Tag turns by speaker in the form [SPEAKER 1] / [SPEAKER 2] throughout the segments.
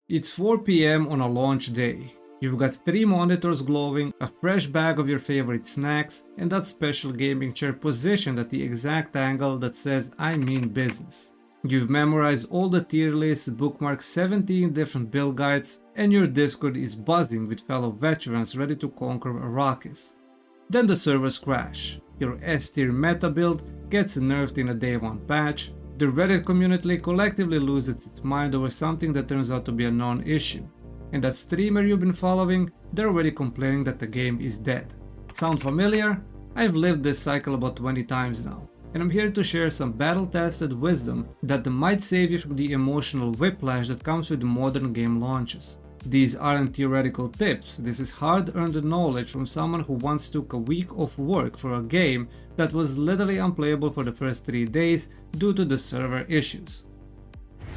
[SPEAKER 1] It's 4 p.m. on a launch day. You've got 3 monitors glowing, a fresh bag of your favorite snacks, and that special gaming chair positioned at the exact angle that says I mean business. You've memorized all the tier lists, bookmarked 17 different build guides, and your Discord is buzzing with fellow veterans ready to conquer Arrakis. Then the servers crash. Your S tier meta build gets nerfed in a day 1 patch. The Reddit community collectively loses its mind over something that turns out to be a non-issue. And that streamer you've been following, they're already complaining that the game is dead. Sound familiar? I've lived this cycle about 20 times now, and I'm here to share some battle-tested wisdom that might save you from the emotional whiplash that comes with modern game launches. These aren't theoretical tips, this is hard-earned knowledge from someone who once took a week off work for a game that was literally unplayable for the first 3 days due to the server issues.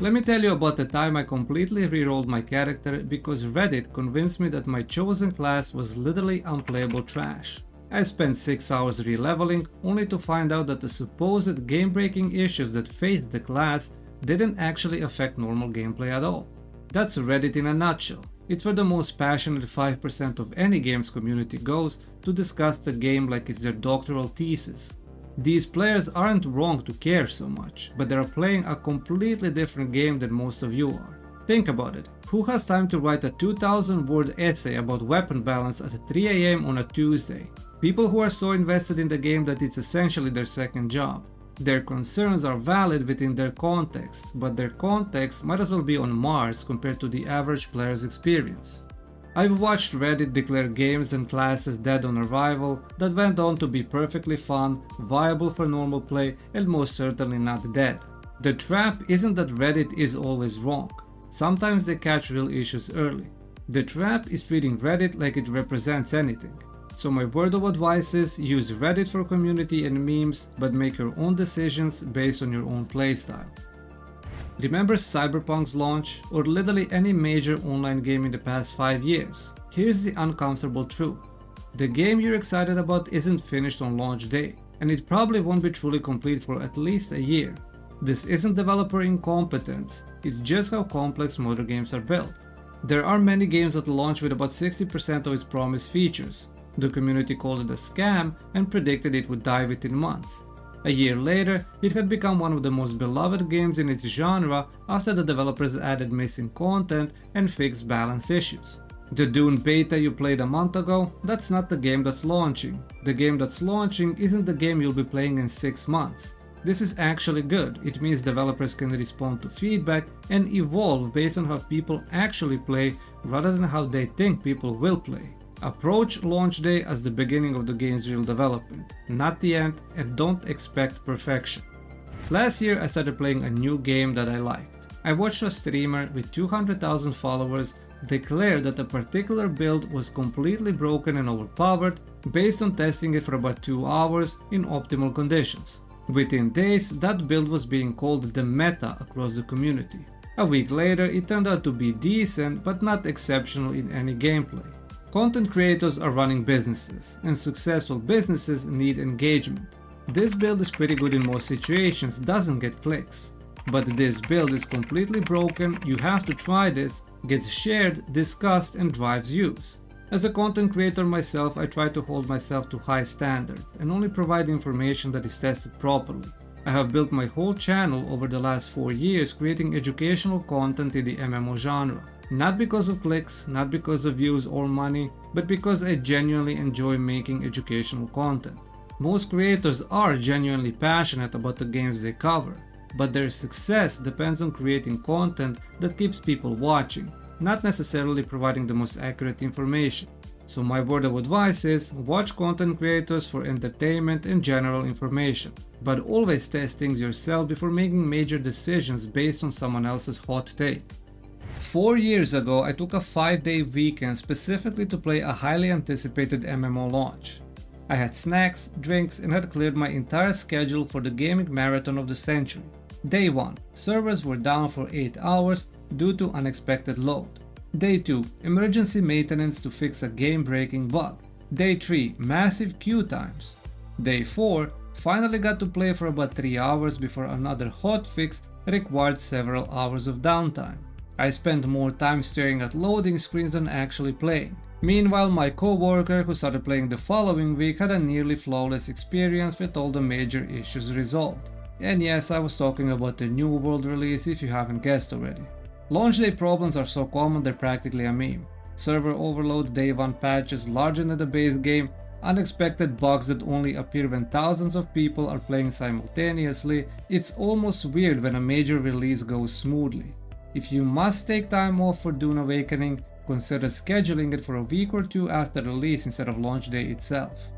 [SPEAKER 1] Let me tell you about the time I completely re-rolled my character because Reddit convinced me that my chosen class was literally unplayable trash. I spent 6 hours re-leveling only to find out that the supposed game-breaking issues that faced the class didn't actually affect normal gameplay at all. That's Reddit in a nutshell. It's where the most passionate 5% of any games community goes to discuss the game like it's their doctoral thesis. These players aren't wrong to care so much, but they're playing a completely different game than most of you are. Think about it, who has time to write a 2,000-word essay about weapon balance at 3 AM on a Tuesday? People who are so invested in the game that it's essentially their second job. Their concerns are valid within their context, but their context might as well be on Mars compared to the average player's experience. I've watched Reddit declare games and classes dead on arrival that went on to be perfectly fun, viable for normal play, and most certainly not dead. The trap isn't that Reddit is always wrong. Sometimes they catch real issues early. The trap is treating Reddit like it represents anything. So my word of advice is use Reddit for community and memes, but make your own decisions based on your own playstyle. Remember Cyberpunk's launch, or literally any major online game in the past 5 years? Here's the uncomfortable truth. The game you're excited about isn't finished on launch day, and it probably won't be truly complete for at least a year. This isn't developer incompetence, it's just how complex modern games are built. There are many games that launch with about 60% of its promised features. The community called it a scam and predicted it would die within months. A year later, it had become one of the most beloved games in its genre after the developers added missing content and fixed balance issues. The Dune beta you played a month ago, that's not the game that's launching. The game that's launching isn't the game you'll be playing in 6 months. This is actually good, it means developers can respond to feedback and evolve based on how people actually play rather than how they think people will play. Approach launch day as the beginning of the game's real development, not the end, and don't expect perfection. Last year I started playing a new game that I liked. I watched a streamer with 200,000 followers declare that a particular build was completely broken and overpowered based on testing it for about 2 hours in optimal conditions. Within days, that build was being called the meta across the community. A week later, it turned out to be decent but not exceptional in any gameplay. Content creators are running businesses, and successful businesses need engagement. This build is pretty good in most situations, doesn't get clicks. But this build is completely broken, you have to try this, gets shared, discussed, and drives views. As a content creator myself, I try to hold myself to high standards and only provide information that is tested properly. I have built my whole channel over the last 4 years creating educational content in the MMO genre. Not because of clicks, not because of views or money, but because I genuinely enjoy making educational content. Most creators are genuinely passionate about the games they cover, but their success depends on creating content that keeps people watching, not necessarily providing the most accurate information. So my word of advice is watch content creators for entertainment and general information, but always test things yourself before making major decisions based on someone else's hot take. 4 years ago, I took a 5-day weekend specifically to play a highly anticipated MMO launch. I had snacks, drinks, and had cleared my entire schedule for the gaming marathon of the century. Day 1. Servers were down for 8 hours due to unexpected load. Day 2. Emergency maintenance to fix a game-breaking bug. Day 3. Massive queue times. Day 4. Finally got to play for about 3 hours before another hotfix required several hours of downtime. I spent more time staring at loading screens than actually playing. Meanwhile, my co-worker who started playing the following week had a nearly flawless experience with all the major issues resolved. And yes, I was talking about the New World release if you haven't guessed already. Launch day problems are so common they're practically a meme. Server overload, day 1 patches larger than the base game, unexpected bugs that only appear when thousands of people are playing simultaneously. It's almost weird when a major release goes smoothly. If you must take time off for Dune Awakening, consider scheduling it for a week or 2 after release instead of launch day itself.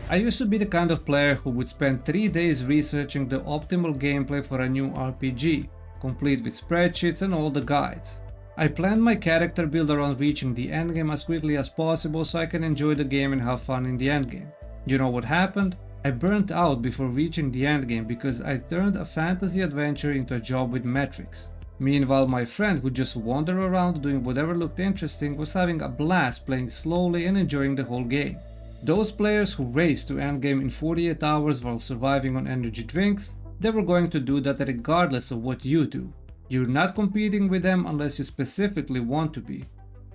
[SPEAKER 1] I used to be the kind of player who would spend 3 days researching the optimal gameplay for a new RPG, complete with spreadsheets and all the guides. I planned my character build around reaching the endgame as quickly as possible so I can enjoy the game and have fun in the endgame. You know what happened? I burnt out before reaching the endgame because I turned a fantasy adventure into a job with metrics. Meanwhile, my friend who just wandered around doing whatever looked interesting was having a blast playing slowly and enjoying the whole game. Those players who raced to endgame in 48 hours while surviving on energy drinks, they were going to do that regardless of what you do. You're not competing with them unless you specifically want to be.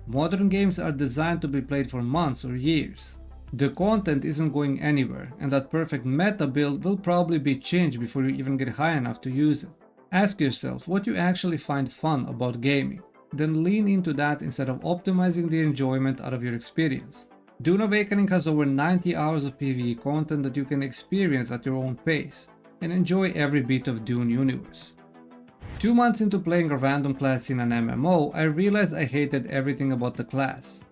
[SPEAKER 1] Modern games are designed to be played for months or years. The content isn't going anywhere, and that perfect meta build will probably be changed before you even get high enough to use it. Ask yourself what you actually find fun about gaming, then lean into that instead of optimizing the enjoyment out of your experience. Dune Awakening has over 90 hours of PvE content that you can experience at your own pace, and enjoy every bit of Dune universe. 2 months into playing a random class in an MMO, I realized I hated everything about the class.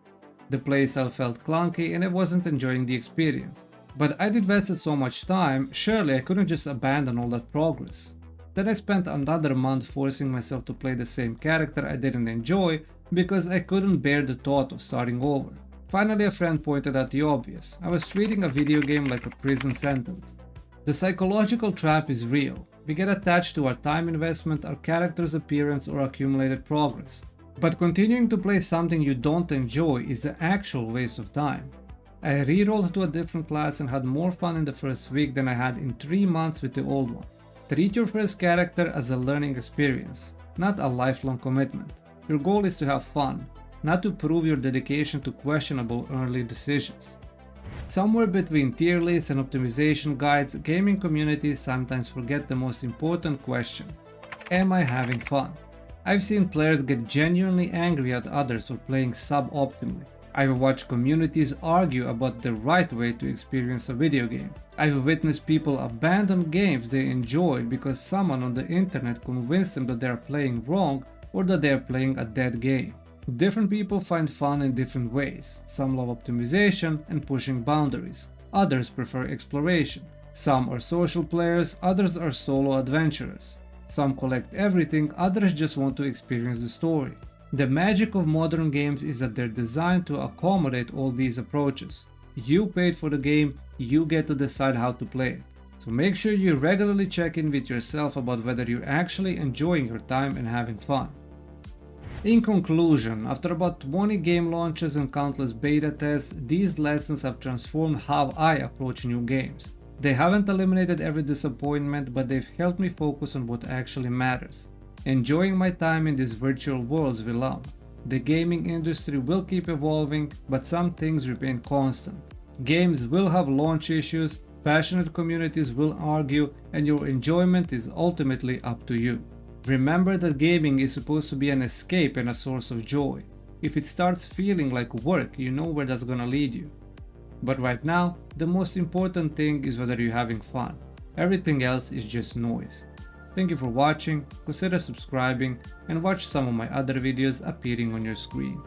[SPEAKER 1] The playstyle felt clunky and I wasn't enjoying the experience. But I'd invested so much time, surely I couldn't just abandon all that progress. Then I spent another month forcing myself to play the same character I didn't enjoy because I couldn't bear the thought of starting over. Finally, a friend pointed out the obvious. I was treating a video game like a prison sentence. The psychological trap is real. We get attached to our time investment, our character's appearance, or accumulated progress. But continuing to play something you don't enjoy is the actual waste of time. I re-rolled to a different class and had more fun in the first week than I had in 3 months with the old one. Treat your first character as a learning experience, not a lifelong commitment. Your goal is to have fun, not to prove your dedication to questionable early decisions. Somewhere between tier lists and optimization guides, gaming communities sometimes forget the most important question: am I having fun? I've seen players get genuinely angry at others for playing suboptimally. I've watched communities argue about the right way to experience a video game. I've witnessed people abandon games they enjoyed because someone on the internet convinced them that they are playing wrong or that they are playing a dead game. Different people find fun in different ways. Some love optimization and pushing boundaries. Others prefer exploration. Some are social players, others are solo adventurers. Some collect everything, others just want to experience the story. The magic of modern games is that they're designed to accommodate all these approaches. You paid for the game, you get to decide how to play it. So make sure you regularly check in with yourself about whether you're actually enjoying your time and having fun. In conclusion, after about 20 game launches and countless beta tests, these lessons have transformed how I approach new games. They haven't eliminated every disappointment, but they've helped me focus on what actually matters. Enjoying my time in these virtual worlds we love. The gaming industry will keep evolving, but some things remain constant. Games will have launch issues, passionate communities will argue, and your enjoyment is ultimately up to you. Remember that gaming is supposed to be an escape and a source of joy. If it starts feeling like work, you know where that's gonna lead you. But right now, the most important thing is whether you're having fun. Everything else is just noise. Thank you for watching, consider subscribing, and watch some of my other videos appearing on your screen.